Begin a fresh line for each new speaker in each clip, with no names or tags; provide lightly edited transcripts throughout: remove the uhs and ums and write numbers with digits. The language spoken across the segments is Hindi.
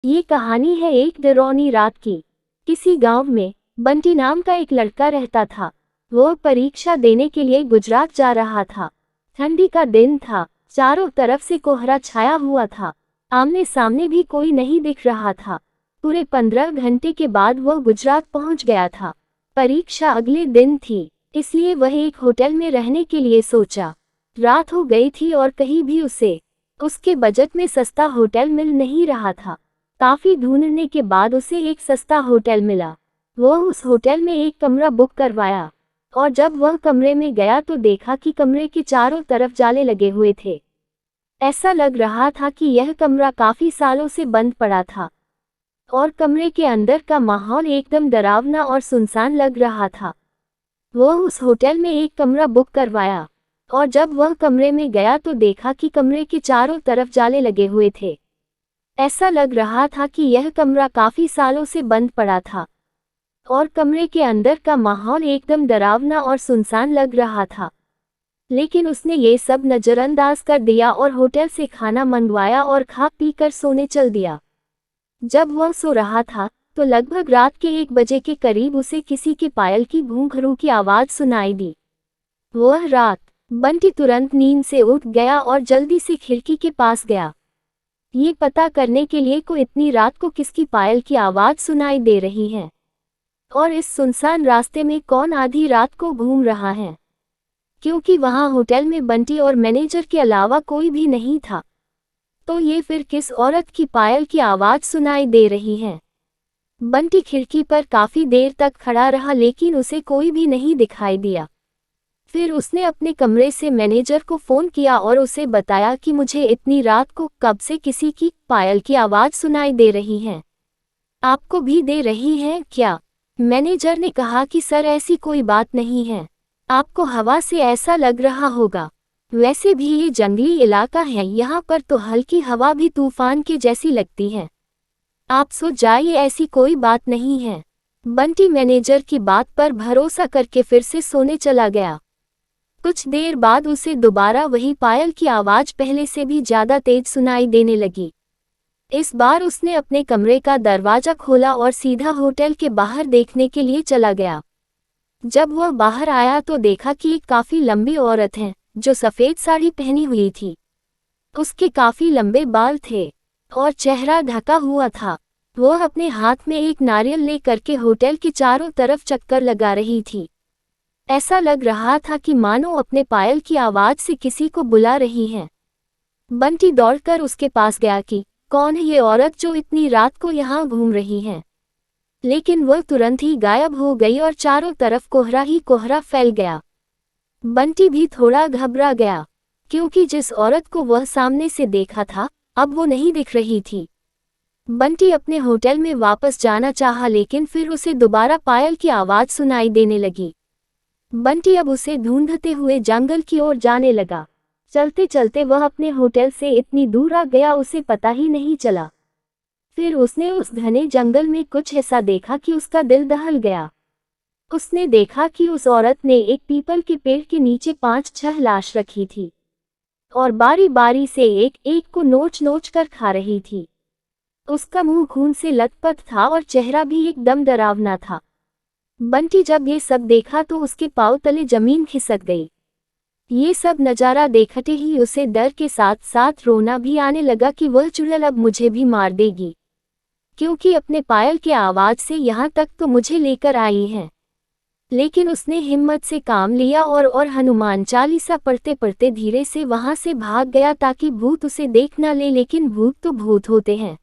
ये कहानी है एक डरावनी रात की। किसी गांव में बंटी नाम का एक लड़का रहता था। वो परीक्षा देने के लिए गुजरात जा रहा था। ठंडी का दिन था, चारों तरफ से कोहरा छाया हुआ था। आमने सामने भी कोई नहीं दिख रहा था। पूरे 15 घंटे के बाद वो गुजरात पहुंच गया था। परीक्षा अगले दिन थी, इसलिए वह एक होटल में रहने के लिए सोचा। रात हो गई थी और कहीं भी उसके बजट में सस्ता होटल मिल नहीं रहा था। काफी ढूंढने के बाद उसे एक सस्ता होटल मिला। वो उस होटल में एक कमरा बुक करवाया और जब वह कमरे में गया तो देखा कि कमरे के चारों तरफ जाले लगे हुए थे। ऐसा लग रहा था कि यह कमरा काफी सालों से बंद पड़ा था और कमरे के अंदर का माहौल एकदम डरावना और सुनसान लग रहा था। वो उस होटल में एक कमरा बुक करवाया और जब वह कमरे में गया तो देखा कि कमरे के चारों तरफ जाले लगे हुए थे। ऐसा लग रहा था कि यह कमरा काफी सालों से बंद पड़ा था और कमरे के अंदर का माहौल एकदम डरावना और सुनसान लग रहा था। लेकिन उसने ये सब नजरअंदाज कर दिया और होटल से खाना मंगवाया और खा पी कर सोने चल दिया। जब वह सो रहा था तो लगभग रात के 1 बजे के करीब उसे किसी के पायल की घूंघरू की आवाज सुनाई दी। वह रात बंटी तुरंत नींद से उठ गया और जल्दी से खिड़की के पास गया, ये पता करने के लिए को इतनी रात को किसकी पायल की आवाज सुनाई दे रही है और इस सुनसान रास्ते में कौन आधी रात को घूम रहा है, क्योंकि वहां होटल में बंटी और मैनेजर के अलावा कोई भी नहीं था। तो ये फिर किस औरत की पायल की आवाज सुनाई दे रही है। बंटी खिड़की पर काफी देर तक खड़ा रहा लेकिन उसे कोई भी नहीं दिखाई दिया। फिर उसने अपने कमरे से मैनेजर को फोन किया और उसे बताया कि मुझे इतनी रात को कब से किसी की पायल की आवाज सुनाई दे रही है, आपको भी दे रही है क्या? मैनेजर ने कहा कि सर ऐसी कोई बात नहीं है, आपको हवा से ऐसा लग रहा होगा। वैसे भी ये जंगली इलाका है, यहाँ पर तो हल्की हवा भी तूफान के जैसी लगती है। आप सो जाइए, ऐसी कोई बात नहीं है। बंटी मैनेजर की बात पर भरोसा करके फिर से सोने चला गया। कुछ देर बाद उसे दोबारा वही पायल की आवाज पहले से भी ज्यादा तेज सुनाई देने लगी। इस बार उसने अपने कमरे का दरवाजा खोला और सीधा होटल के बाहर देखने के लिए चला गया। जब वह बाहर आया तो देखा कि एक काफी लंबी औरत है जो सफेद साड़ी पहनी हुई थी। उसके काफी लंबे बाल थे और चेहरा ढका हुआ था। वह अपने हाथ में एक नारियल ले करके होटल के चारों तरफ चक्कर लगा रही थी। ऐसा लग रहा था कि मानो अपने पायल की आवाज से किसी को बुला रही है। बंटी दौड़कर उसके पास गया कि कौन है ये औरत जो इतनी रात को यहाँ घूम रही है, लेकिन वह तुरंत ही गायब हो गई और चारों तरफ कोहरा ही कोहरा फैल गया। बंटी भी थोड़ा घबरा गया क्योंकि जिस औरत को वह सामने से देखा था अब वो नहीं दिख रही थी। बंटी अपने होटल में वापस जाना चाहा लेकिन फिर उसे दोबारा पायल की आवाज सुनाई देने लगी। बंटी अब उसे ढूंढते हुए जंगल की ओर जाने लगा। चलते चलते वह अपने होटल से इतनी दूर आ गया उसे पता ही नहीं चला। फिर उसने उस घने जंगल में कुछ ऐसा देखा कि उसका दिल दहल गया। उसने देखा कि उस औरत ने एक पीपल के पेड़ के नीचे 5-6 लाश रखी थी और बारी बारी से एक एक को नोच नोच कर खा रही थी। उसका मुंह खून से लथपथ था और चेहरा भी एकदम डरावना था। बंटी जब ये सब देखा तो उसके पांव तले जमीन खिसक गई। ये सब नज़ारा देखते ही उसे डर के साथ साथ रोना भी आने लगा कि वह चुड़ैल अब मुझे भी मार देगी, क्योंकि अपने पायल के आवाज से यहाँ तक तो मुझे लेकर आई है। लेकिन उसने हिम्मत से काम लिया और हनुमान चालीसा पढ़ते पढ़ते धीरे से वहां से भाग गया ताकि भूत उसे देख न ले, लेकिन भूत तो भूत होते हैं।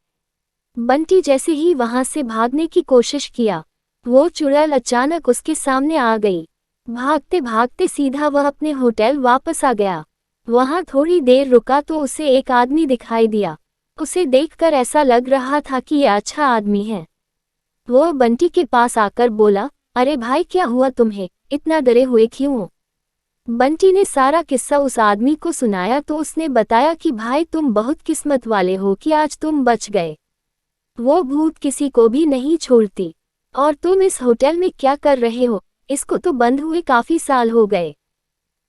बंटी जैसे ही वहां से भागने की कोशिश किया वो चुड़ैल अचानक उसके सामने आ गई। भागते भागते सीधा वह अपने होटल वापस आ गया। वहां थोड़ी देर रुका तो उसे एक आदमी दिखाई दिया। उसे देखकर ऐसा लग रहा था कि यह अच्छा आदमी है। वो बंटी के पास आकर बोला, अरे भाई क्या हुआ तुम्हें, इतना डरे हुए क्यों हो? बंटी ने सारा किस्सा उस आदमी को सुनाया तो उसने बताया कि भाई तुम बहुत किस्मत वाले हो कि आज तुम बच गए। वो भूत किसी को भी नहीं छोड़ती। और तुम इस होटल में क्या कर रहे हो, इसको तो बंद हुए काफी साल हो गए।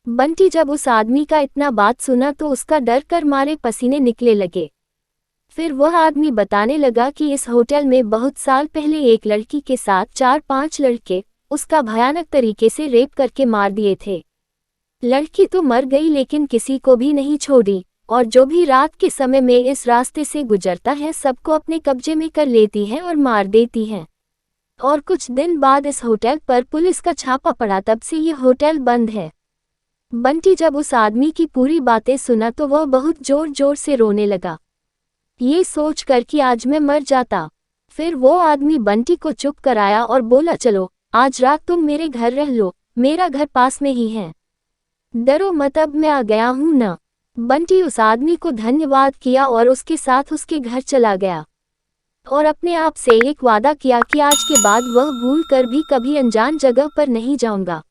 बंटी जब उस आदमी का इतना बात सुना तो उसका डर कर मारे पसीने निकले लगे। फिर वह आदमी बताने लगा कि इस होटल में बहुत साल पहले एक लड़की के साथ 4-5 लड़के उसका भयानक तरीके से रेप करके मार दिए थे। लड़की तो मर गई लेकिन किसी को भी नहीं छोड़ी, और जो भी रात के समय में इस रास्ते से गुजरता है सबको अपने कब्जे में कर लेती है और मार देती है। और कुछ दिन बाद इस होटल पर पुलिस का छापा पड़ा, तब से ये होटल बंद है। बंटी जब उस आदमी की पूरी बातें सुना तो वह बहुत जोर जोर से रोने लगा, ये सोचकर कि आज मैं मर जाता। फिर वो आदमी बंटी को चुप कराया और बोला, चलो आज रात तुम मेरे घर रह लो, मेरा घर पास में ही है, डरो मत, अब मैं आ गया हूँ ना। बंटी उस आदमी को धन्यवाद किया और उसके साथ उसके घर चला गया और अपने आप से एक वादा किया कि आज के बाद वह भूल कर भी कभी अनजान जगह पर नहीं जाऊंगा।